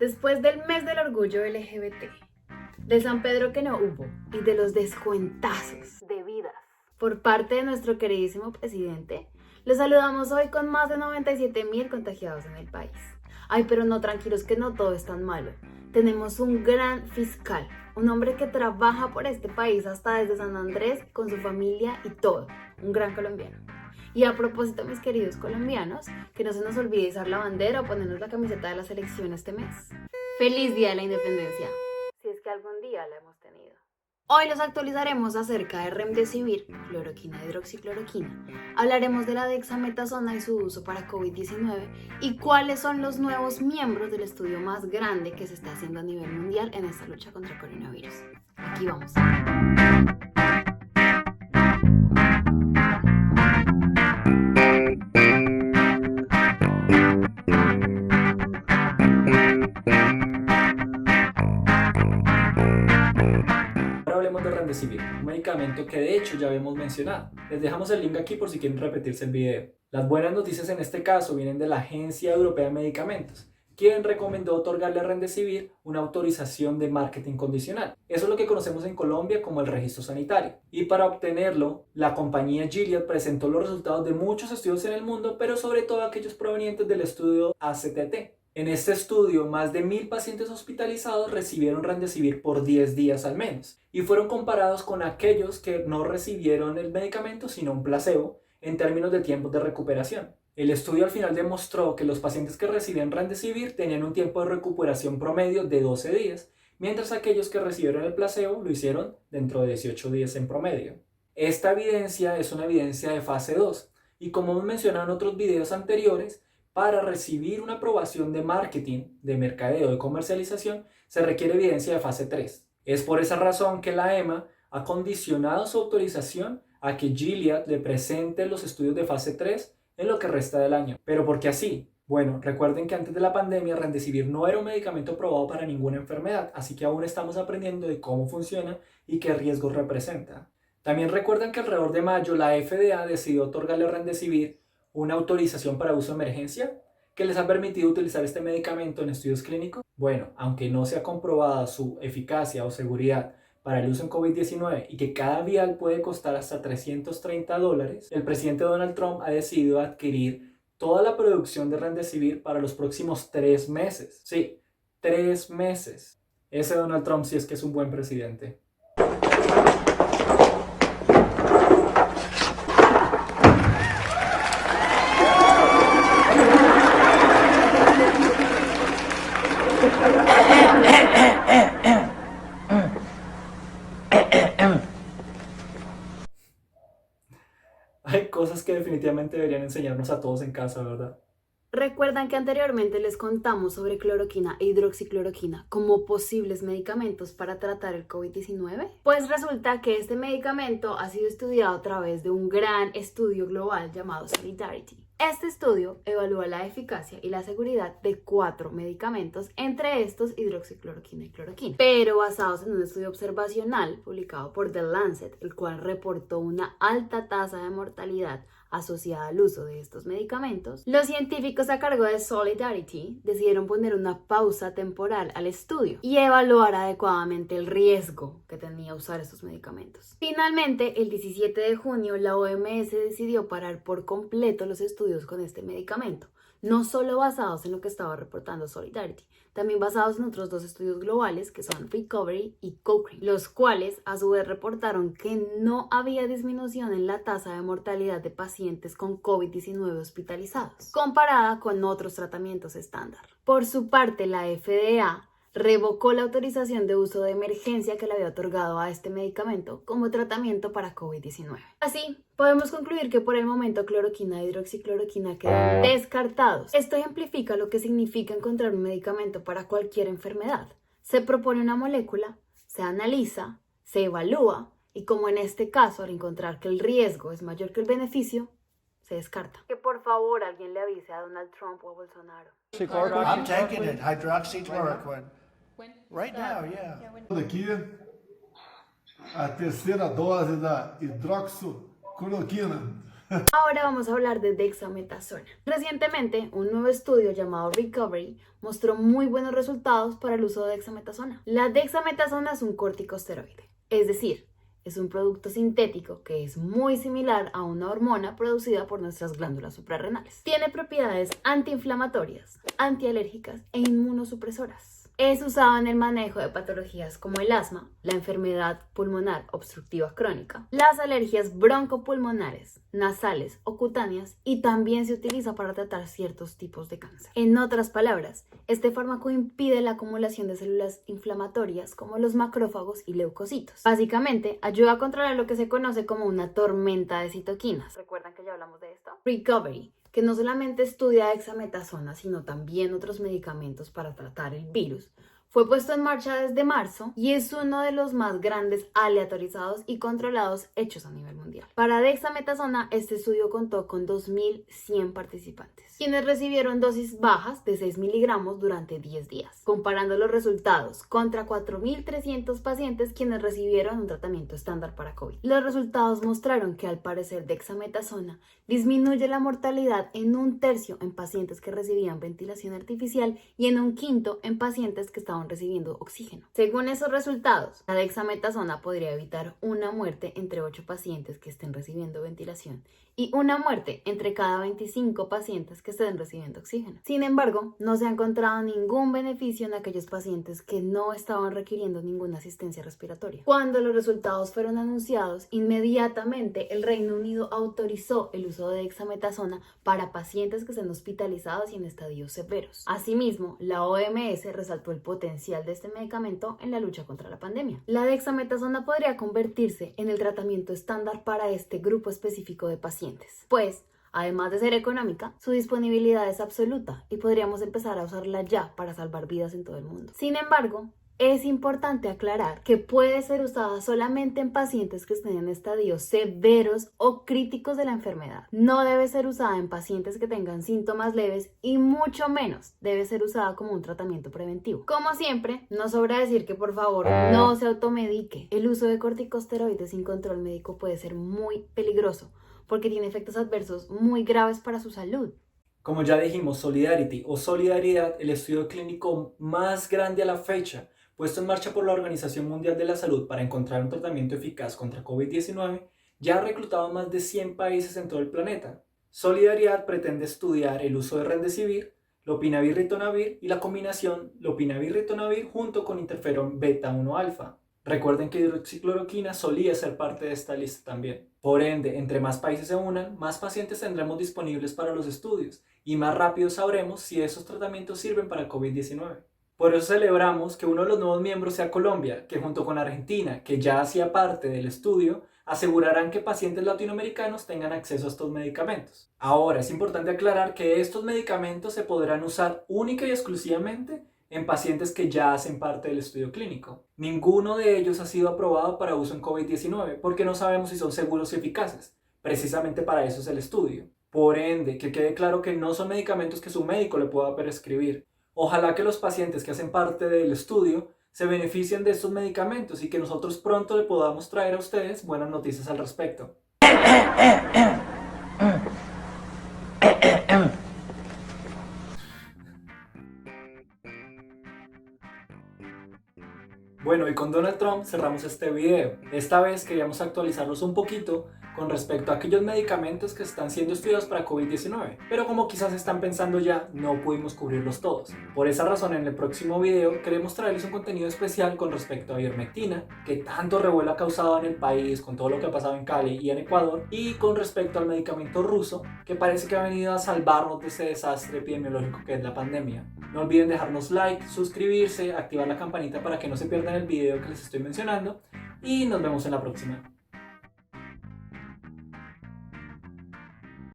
Después del mes del orgullo LGBT, de San Pedro que no hubo y de los descuentazos de vidas por parte de nuestro queridísimo presidente, los saludamos hoy con más de 97.000 contagiados en el país. Ay, pero no, tranquilos que no todo es tan malo. Tenemos un gran fiscal, un hombre que trabaja por este país hasta desde San Andrés con su familia y todo, un gran colombiano. Y a propósito, mis queridos colombianos, que no se nos olvide izar la bandera o ponernos la camiseta de la selección este mes. ¡Feliz Día de la Independencia! Si es que algún día la hemos tenido. Hoy los actualizaremos acerca de Remdesivir, cloroquina e hidroxicloroquina. Hablaremos de la dexametasona y su uso para COVID-19 y cuáles son los nuevos miembros del estudio más grande que se está haciendo a nivel mundial en esta lucha contra el coronavirus. Aquí vamos. Hablemos de Remdesivir, un medicamento que de hecho ya habíamos mencionado. Les dejamos el link aquí por si quieren repetirse el video. Las buenas noticias en este caso vienen de la Agencia Europea de Medicamentos, quien recomendó otorgarle a Remdesivir una autorización de marketing condicional. Eso es lo que conocemos en Colombia como el registro sanitario. Y para obtenerlo, la compañía Gilead presentó los resultados de muchos estudios en el mundo, pero sobre todo aquellos provenientes del estudio ACTT. En este estudio, más de 1.000 pacientes hospitalizados recibieron Remdesivir por 10 días al menos y fueron comparados con aquellos que no recibieron el medicamento sino un placebo en términos de tiempos de recuperación. El estudio al final demostró que los pacientes que recibían Remdesivir tenían un tiempo de recuperación promedio de 12 días, mientras aquellos que recibieron el placebo lo hicieron dentro de 18 días en promedio. Esta evidencia es una evidencia de fase 2 y como hemos mencionado en otros videos anteriores, para recibir una aprobación de marketing, de mercadeo, de comercialización, se requiere evidencia de fase 3. Es por esa razón que la EMA ha condicionado su autorización a que Gilead le presente los estudios de fase 3 en lo que resta del año. ¿Pero por qué así? Bueno, recuerden que antes de la pandemia Remdesivir no era un medicamento aprobado para ninguna enfermedad, así que aún estamos aprendiendo de cómo funciona y qué riesgos representa. También recuerden que alrededor de mayo la FDA decidió otorgarle a Remdesivir una autorización para uso de emergencia que les ha permitido utilizar este medicamento en estudios clínicos. Bueno, aunque no se ha comprobada su eficacia o seguridad para el uso en COVID-19 y que cada vial puede costar hasta $330, el presidente Donald Trump ha decidido adquirir toda la producción de Remdesivir para los próximos 3 meses. Sí, 3 meses. Ese Donald Trump sí es que es un buen presidente. Hay cosas que definitivamente deberían enseñarnos a todos en casa, ¿verdad? ¿Recuerdan que anteriormente les contamos sobre cloroquina e hidroxicloroquina como posibles medicamentos para tratar el COVID-19? Pues resulta que este medicamento ha sido estudiado a través de un gran estudio global llamado Solidarity. Este estudio evalúa la eficacia y la seguridad de 4 medicamentos, entre estos hidroxicloroquina y cloroquina, pero basados en un estudio observacional publicado por The Lancet, el cual reportó una alta tasa de mortalidad asociada al uso de estos medicamentos. Los científicos a cargo de Solidarity decidieron poner una pausa temporal al estudio y evaluar adecuadamente el riesgo que tenía usar estos medicamentos. Finalmente, el 17 de junio, la OMS decidió parar por completo los estudios con este medicamento, no solo basados en lo que estaba reportando Solidarity, también basados en otros 2 estudios globales que son Recovery y Cochrane, los cuales a su vez reportaron que no había disminución en la tasa de mortalidad de pacientes con COVID-19 hospitalizados, comparada con otros tratamientos estándar. Por su parte, la FDA revocó la autorización de uso de emergencia que le había otorgado a este medicamento como tratamiento para COVID-19. Así, podemos concluir que por el momento cloroquina e hidroxicloroquina quedan descartados. Esto ejemplifica lo que significa encontrar un medicamento para cualquier enfermedad. Se propone una molécula, se analiza, se evalúa y como en este caso al encontrar que el riesgo es mayor que el beneficio, se descarta. Que por favor alguien le avise a Donald Trump o a Bolsonaro. I'm taking it, hydroxychloroquine. Right now, yeah. Aqui a terceira dose da hidroxicloroquina. Ahora vamos a hablar de dexametasona. Recientemente, un nuevo estudio llamado Recovery mostró muy buenos resultados para el uso de dexametasona. La dexametasona es un corticosteroide, es decir, es un producto sintético que es muy similar a una hormona producida por nuestras glándulas suprarrenales. Tiene propiedades antiinflamatorias, antialérgicas e inmunosupresoras. Es usado en el manejo de patologías como el asma, la enfermedad pulmonar obstructiva crónica, las alergias broncopulmonares, nasales o cutáneas, y también se utiliza para tratar ciertos tipos de cáncer. En otras palabras, este fármaco impide la acumulación de células inflamatorias como los macrófagos y leucocitos. Básicamente, ayuda a controlar lo que se conoce como una tormenta de citoquinas. ¿Recuerdan que ya hablamos de esto? Recovery, que no solamente estudia dexametasona, sino también otros medicamentos para tratar el virus, fue puesto en marcha desde marzo y es uno de los más grandes aleatorizados y controlados hechos a nivel mundial. Para dexametasona, este estudio contó con 2.100 participantes, quienes recibieron dosis bajas de 6 miligramos durante 10 días, comparando los resultados contra 4.300 pacientes quienes recibieron un tratamiento estándar para COVID. Los resultados mostraron que al parecer dexametasona disminuye la mortalidad en 1/3 en pacientes que recibían ventilación artificial y en 1/5 en pacientes que estaban recibiendo oxígeno. Según esos resultados, la dexametasona podría evitar una muerte entre 8 pacientes que estén recibiendo ventilación y una muerte entre cada 25 pacientes que estén recibiendo oxígeno. Sin embargo, no se ha encontrado ningún beneficio en aquellos pacientes que no estaban requiriendo ninguna asistencia respiratoria. Cuando los resultados fueron anunciados, inmediatamente el Reino Unido autorizó el uso de dexametasona para pacientes que estén hospitalizados y en estadios severos. Asimismo, la OMS resaltó el potencial de este medicamento en la lucha contra la pandemia. La dexametasona podría convertirse en el tratamiento estándar para este grupo específico de pacientes, pues además de ser económica, su disponibilidad es absoluta y podríamos empezar a usarla ya para salvar vidas en todo el mundo. Sin embargo, es importante aclarar que puede ser usada solamente en pacientes que estén en estadios severos o críticos de la enfermedad. No debe ser usada en pacientes que tengan síntomas leves y mucho menos debe ser usada como un tratamiento preventivo. Como siempre, no sobra decir que por favor no se automedique. El uso de corticosteroides sin control médico puede ser muy peligroso porque tiene efectos adversos muy graves para su salud. Como ya dijimos, Solidarity o Solidaridad, el estudio clínico más grande a la fecha, puesto en marcha por la Organización Mundial de la Salud para encontrar un tratamiento eficaz contra COVID-19, ya ha reclutado a más de 100 países en todo el planeta. Solidaridad pretende estudiar el uso de Remdesivir, lopinavir-ritonavir y la combinación lopinavir-ritonavir junto con interferón beta-1 alfa. Recuerden que hidroxicloroquina solía ser parte de esta lista también. Por ende, entre más países se unan, más pacientes tendremos disponibles para los estudios y más rápido sabremos si esos tratamientos sirven para COVID-19. Por eso celebramos que uno de los nuevos miembros sea Colombia, que junto con Argentina, que ya hacía parte del estudio, asegurarán que pacientes latinoamericanos tengan acceso a estos medicamentos. Ahora, es importante aclarar que estos medicamentos se podrán usar única y exclusivamente en pacientes que ya hacen parte del estudio clínico. Ninguno de ellos ha sido aprobado para uso en COVID-19 porque no sabemos si son seguros y eficaces. Precisamente para eso es el estudio. Por ende, que quede claro que no son medicamentos que su médico le pueda prescribir. Ojalá que los pacientes que hacen parte del estudio se beneficien de estos medicamentos y que nosotros pronto le podamos traer a ustedes buenas noticias al respecto. Bueno, y con Donald Trump cerramos este video. Esta vez queríamos actualizarlos un poquito con respecto a aquellos medicamentos que están siendo estudiados para COVID-19, pero como quizás están pensando ya, no pudimos cubrirlos todos. Por esa razón, en el próximo video queremos traerles un contenido especial con respecto a ivermectina, que tanto revuelo ha causado en el país con todo lo que ha pasado en Cali y en Ecuador, y con respecto al medicamento ruso, que parece que ha venido a salvarnos de ese desastre epidemiológico que es la pandemia. No olviden dejarnos like, suscribirse, activar la campanita para que no se pierdan el video que les estoy mencionando, y nos vemos en la próxima.